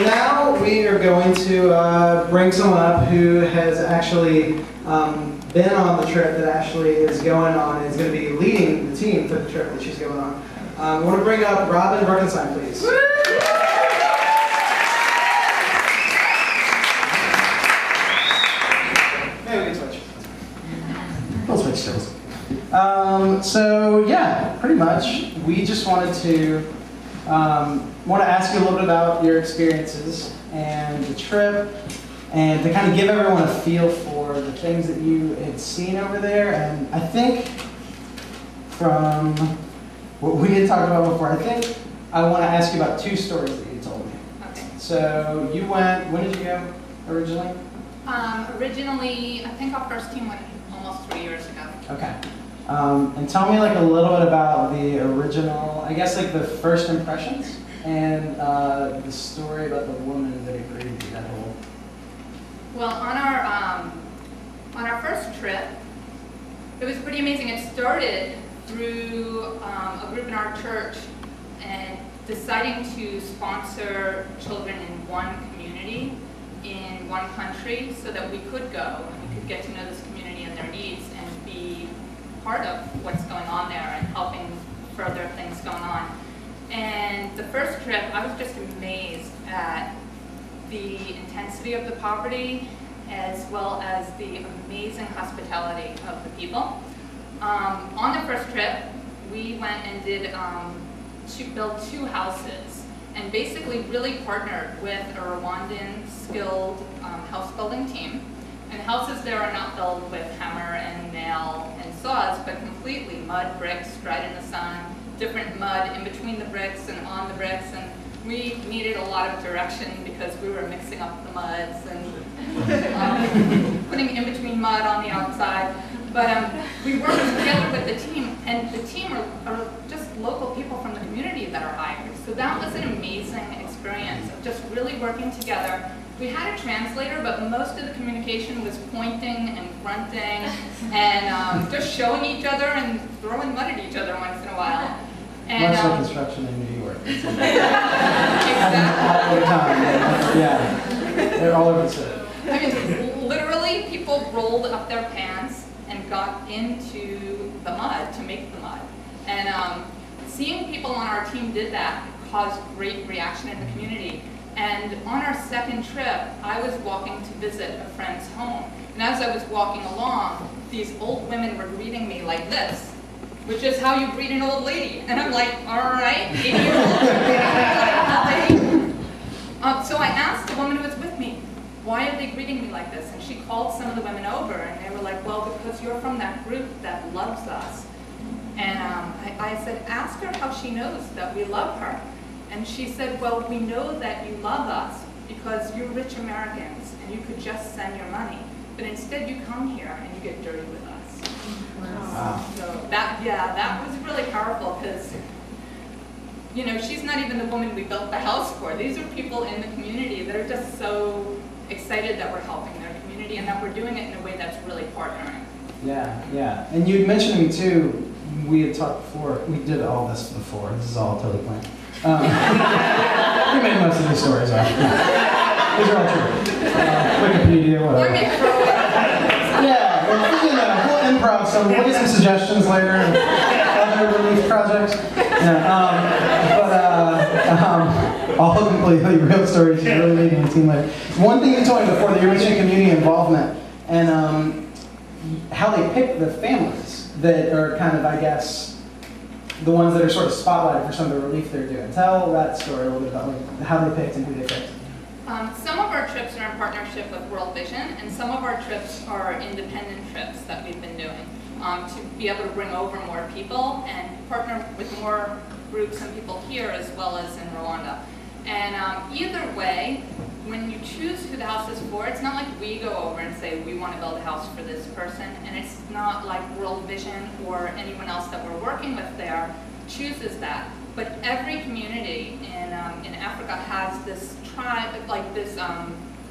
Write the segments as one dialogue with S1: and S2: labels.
S1: now we are going to bring someone up who has actually been on the trip that Ashley is going on and is going to be leading the team for the trip that she's going on. I want to bring up Robynne, please. Maybe we can switch. We'll switch tables. So yeah, pretty much, we just wanted to ask you a little bit about your experiences and the trip, and to kind of give everyone a feel for the things that you had seen over there. And I think from what we had talked about before, I want to ask you about two stories that you told me.
S2: Okay.
S1: So you went, when did you go originally?
S2: Originally, I think our first team went almost 3 years ago.
S1: Okay. And tell me like a little bit about the original, I guess like the first impressions, and the story about the woman that agreed to that whole.
S2: Well, on our first trip, it was pretty amazing. It started through a group in our church and deciding to sponsor children in one community in one country so that we could go and we could get to know this community and their needs and be part of what's going on there and helping further things going on. And the first trip, I was just amazed at the intensity of the poverty as well as the amazing hospitality of the people. On the first trip, we went and did build 2 houses and basically really partnered with a Rwandan skilled house building team. And the houses there are not built with hammer and nail and saws, but completely mud bricks dried in the sun, different mud in between the bricks and on the bricks. And we needed a lot of direction because we were mixing up the muds and putting in between mud on the outside. But we worked together with the team, and the team are just local people from the community that are hired. So that was an amazing experience of just really working together. We had a translator, but most of the communication was pointing and grunting and just showing each other and throwing mud at each other once in a while. And,
S1: much like construction in New York.
S2: Exactly.
S1: All the time. Yeah, they're all over the city.
S2: I mean, literally, people rolled up their pants and got into the mud to make the mud. And seeing people on our team did that caused great reaction in the community. And on our second trip, I was walking to visit a friend's home. And as I was walking along, these old women were greeting me like this, which is how you greet an old lady. And I'm like, all right, 80 years old, so I asked the woman who was with me, why are they greeting me like this? And she called some of the women over, and they were like, well, because you're from that group that loves us. And I said, ask her how she knows that we love her. And she said, well, we know that you love us because you're rich Americans and you could just send your money. But instead you come here and you get dirty with us.
S1: Wow.
S2: So that was really powerful because, you know, she's not even the woman we built the house for. These are people in the community that are just so excited that we're helping their community and that we're doing it in a way that's really partnering.
S1: Yeah, yeah. And you mentioned to me too, we had talked before, we did all this before, this is all totally planned. We made most of these stories up. These are all true. Wikipedia, whatever. Yeah, well, you know, we'll improv some, we'll get some suggestions later and other relief projects. Yeah, all completely real stories, really leading a team later. One thing you told me before, that you mentioned community involvement and how they pick the families that are kind of, I guess, the ones that are sort of spotlighted for some of the relief they're doing. Tell that story a little bit about like, how they picked and who they picked.
S2: Some of our trips are in partnership with World Vision, and some of our trips are independent trips that we've been doing to be able to bring over more people and partner with more groups and people here as well as in Rwanda. And either way, when you choose who the house is for, it's not like we go over and say, we want to build a house for this person, and it's not like World Vision or anyone else that we're working with there chooses that. But every community in Africa has this tribe, like this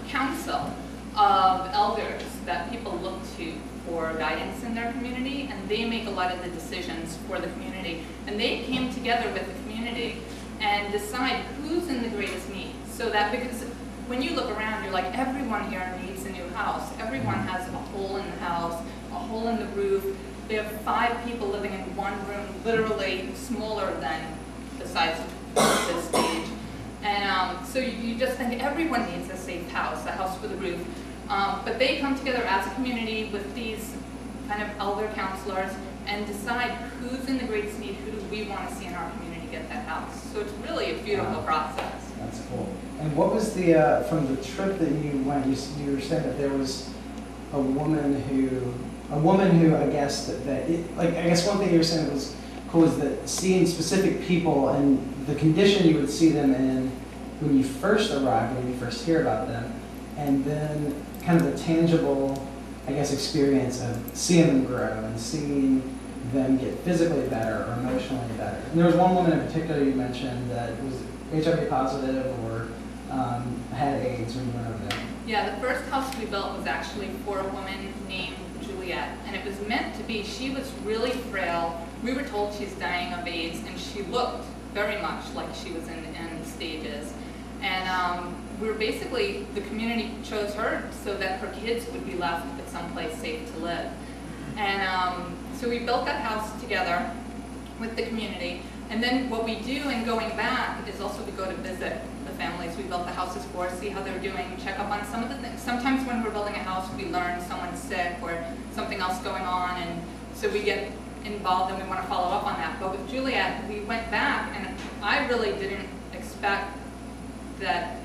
S2: council of elders that people look to for guidance in their community, and they make a lot of the decisions for the community. And they came together with the community and decide who's in the greatest need. So that, because when you look around, you're like, everyone here needs a new house. Everyone has a hole in the house, a hole in the roof. They have 5 people living in one room, literally smaller than the size of this stage. And so you just think everyone needs a safe house, a house with a roof. But they come together as a community with these kind of elder counselors and decide who's in the greatest need, who do we want to see in our community get that house. So it's really a beautiful process.
S1: That's cool. And what was the, from the trip that you went, you were saying that there was a woman who I guess I guess one thing you were saying that was cool is that seeing specific people and the condition you would see them in when you first arrived, when you first hear about them, and then kind of the tangible, I guess, experience of seeing them grow and seeing them get physically better or emotionally better. And there was one woman in particular you mentioned that was HIV positive or had AIDS when you went over there.
S2: Yeah, the first house we built was actually for a woman named Juliet, and it was meant to be. She was really frail. We were told she's dying of AIDS, and she looked very much like she was in the end stages. And we were basically, the community chose her so that her kids would be left with someplace safe to live. And so we built that house together with the community. And then what we do in going back is also we go to visit the families we built the houses for, see how they're doing, check up on some of the things. Sometimes when we're building a house, we learn someone's sick or something else going on, and so we get involved and we want to follow up on that. But with Juliet, we went back, and I really didn't expect that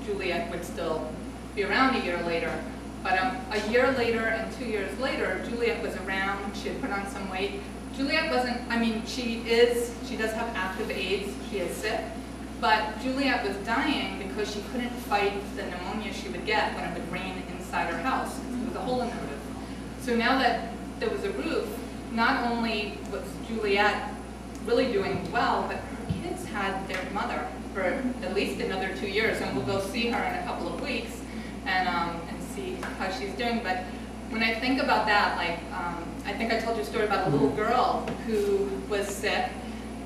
S2: Juliet would still be around a year later. But a year later and 2 years later, Juliet was around. She had put on some weight. Juliet wasn't, I mean, she does have active AIDS. She is sick. But Juliet was dying because she couldn't fight the pneumonia she would get when it would rain inside her house. There was a hole in the roof. So now that there was a roof, not only was Juliet really doing well, but her kids had their mother for at least another 2 years. And we'll go see her in a couple of weeks and see how she's doing. But when I think about that, like, I think I told you a story about a little girl who was sick,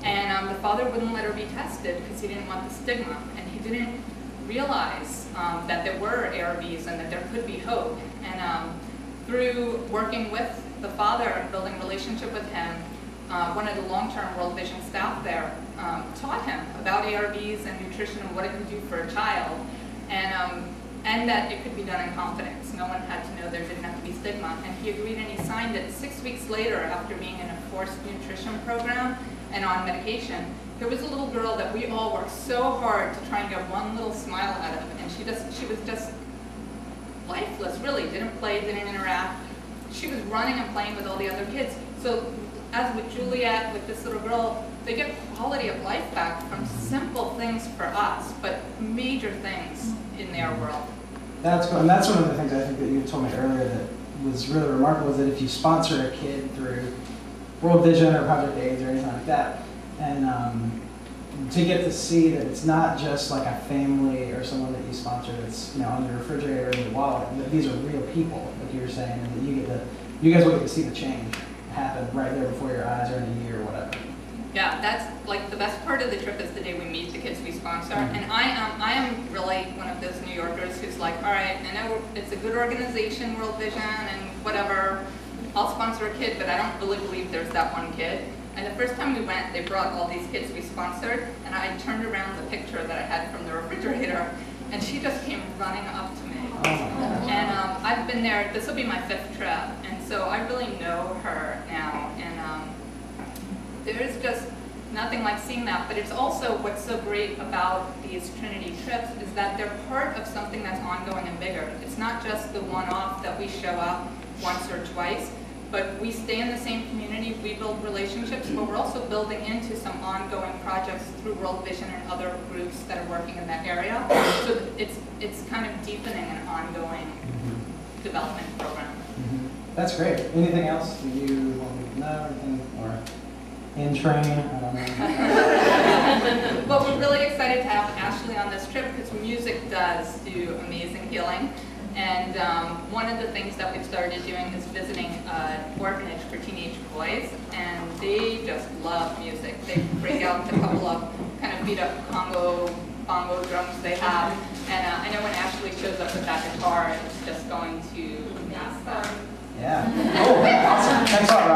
S2: and the father wouldn't let her be tested because he didn't want the stigma, and he didn't realize that there were ARVs and that there could be hope. And through working with the father and building a relationship with him, one of the long-term World Vision staff there taught him about ARVs and nutrition and what it could do for a child, and that it could be done in confidence. No one had to know there didn't have to be stigma. And he agreed and he signed it. 6 weeks later, after being in a forced nutrition program and on medication, there was a little girl that we all worked so hard to try and get one little smile out of, and she was just lifeless, really. Didn't play, didn't interact. She was running and playing with all the other kids. So as with Juliet, with this little girl, they get quality of life back from simple things for us, but major things in their world.
S1: That's cool. And that's one of the things I think that you told me earlier that was really remarkable, is that if you sponsor a kid through World Vision or Project AIDS or anything like that, and to get to see that it's not just like a family or someone that you sponsor that's, you know, on your refrigerator or your wallet, that these are real people, like you were saying, and that you guys will get to see the change happen right there before your eyes, or in a year or whatever.
S2: Yeah, that's like the best part of the trip is the day we meet the kids we sponsor. And I am really one of those New Yorkers who's like, all right, I know it's a good organization, World Vision and whatever, I'll sponsor a kid, but I don't really believe there's that one kid. And the first time we went, they brought all these kids we sponsored, and I turned around the picture that I had from the refrigerator, and she just came running up to me. And I've been there, this will be my 5th trip, and so I really know her now. And there's just nothing like seeing that, but it's also what's so great about these Trinity trips is that they're part of something that's ongoing and bigger. It's not just the one-off that we show up once or twice, but we stay in the same community, we build relationships, but we're also building into some ongoing projects through World Vision and other groups that are working in that area. So it's kind of deepening an ongoing development program.
S1: That's great. Anything else that you want me to know, or in training? I don't know.
S2: Well, we're really excited to have Ashley on this trip because music does do amazing healing. And one of the things that we've started doing is visiting an orphanage for teenage boys, and they just love music. They break out a couple of kind of beat up Congo bongo drums they have. And I know when Ashley shows up with that guitar, it's just going to amaze them.
S1: Yeah. Oh, awesome. Thanks a lot,